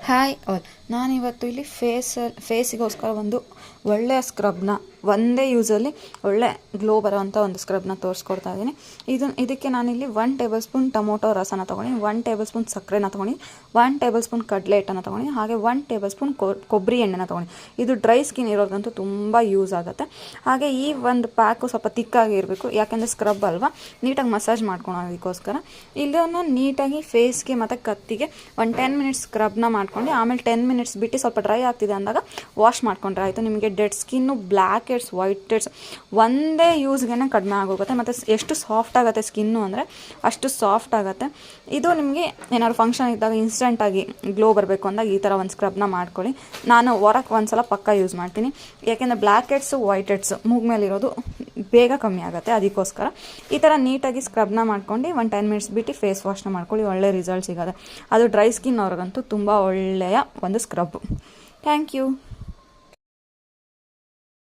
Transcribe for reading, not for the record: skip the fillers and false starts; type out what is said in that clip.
Hi all, ನಾನಿವತ್ತು ಇಲ್ಲಿ ಫೇಸಿಗೋಸ್ಕರ ಒಂದು ಒಳ್ಳೆಯ ಸ್ಕ್ರಬ್ನ ಒಂದೇ ಯೂಸಲ್ಲಿ ಒಳ್ಳೆ ಗ್ಲೋ ಬರೋವಂಥ ಒಂದು ಸ್ಕ್ರಬ್ನ ತೋರಿಸ್ಕೊಡ್ತಾ ಇದ್ದೀನಿ. ಇದಕ್ಕೆ ನಾನಿಲ್ಲಿ 1 ಟೇಬಲ್ ಸ್ಪೂನ್ ಟೊಮೊಟೊ ರಸನ ತೊಗೊಂಡು, 1 ಟೇಬಲ್ ಸ್ಪೂನ್ ಸಕ್ಕರೆನ ತೊಗೊಂಡು, 1 ಟೇಬಲ್ ಸ್ಪೂನ್ ಕಡಲೆ ಹಿಟ್ಟನ್ನು ತೊಗೊಂಡು, ಹಾಗೆ 1 ಟೇಬಲ್ ಸ್ಪೂನ್ ಕೊಬ್ಬರಿ ಎಣ್ಣೆನ ತೊಗೊಂಡು. ಇದು ಡ್ರೈ ಸ್ಕಿನ್ ಇರೋದಂತೂ ತುಂಬ ಯೂಸ್ ಆಗುತ್ತೆ. ಹಾಗೆ ಈ ಒಂದು ಪ್ಯಾಕು ಸ್ವಲ್ಪ ತಿಕ್ಕಾಗಿ ಇರಬೇಕು, ಯಾಕೆಂದರೆ ಸ್ಕ್ರಬ್ ಅಲ್ವಾ, ನೀಟಾಗಿ ಮಸಾಜ್ ಮಾಡ್ಕೊಳೋದಕ್ಕೋಸ್ಕರ. ಇದನ್ನು ನೀಟಾಗಿ ಫೇಸ್ಗೆ ಮತ್ತು ಕತ್ತಿಗೆ ಒಂದು 10 ಮಿನಿಟ್ಸ್ ಸ್ಕ್ರಬ್ನ ಮಾಡ್ಕೊಂಡು, ಆಮೇಲೆ 10 ಮಿನಿಟ್ಸ್ ಬಿಟ್ಟು ಸ್ವಲ್ಪ ಡ್ರೈ ಆಗ್ತಿದೆ ಅಂದಾಗ ವಾಶ್ ಮಾಡ್ಕೊಂಡ್ರೆ ಆಯಿತು. ನಿಮಗೆ dead skin, black heads, white heads ಒಂದೇ ಯೂಸ್ಗೆ ಕಡಿಮೆ ಆಗೋಗುತ್ತೆ. ಮತ್ತು ಎಷ್ಟು ಸಾಫ್ಟ್ ಆಗುತ್ತೆ ಸ್ಕಿನ್ನು ಅಂದರೆ ಅಷ್ಟು ಸಾಫ್ಟ್ ಆಗುತ್ತೆ. ಇದು ನಿಮಗೆ ಏನಾದ್ರು ಫಂಕ್ಷನ್ ಇದ್ದಾಗ ಇನ್ಸ್ಟೆಂಟಾಗಿ ಗ್ಲೋ ಬರಬೇಕು ಅಂದಾಗ ಈ ಥರ ಒಂದು ಸ್ಕ್ರಬ್ನ ಮಾಡ್ಕೊಳ್ಳಿ. ನಾನು ವಾರಕ್ಕೆ ಒಂದು ಸಲ ಪಕ್ಕ ಯೂಸ್ ಮಾಡ್ತೀನಿ, ಯಾಕೆಂದರೆ ಬ್ಲ್ಯಾಕ್ ಹೆಡ್ಸು, ವೈಟ್ ಹೆಡ್ಸು ಮೂಗ್ ಮೇಲಿರೋದು ಬೇಗ ಕಮ್ಮಿ ಆಗುತ್ತೆ. ಅದಕ್ಕೋಸ್ಕರ ಈ ಥರ ನೀಟಾಗಿ ಸ್ಕ್ರಬ್ನ ಮಾಡ್ಕೊಂಡು ಒಂದು 10 ಮಿನಿಟ್ಸ್ ಬಿಟ್ಟು ಫೇಸ್ ವಾಶ್ನ ಮಾಡ್ಕೊಳ್ಳಿ, ಒಳ್ಳೆ ರಿಸಲ್ಟ್ ಸಿಗೋದೆ. ಅದು ಡ್ರೈ ಸ್ಕಿನ್ ಅವ್ರಿಗಂತೂ ತುಂಬ ಒಳ್ಳೆಯ ಒಂದು ಸ್ಕ್ರಬ್. Thank you.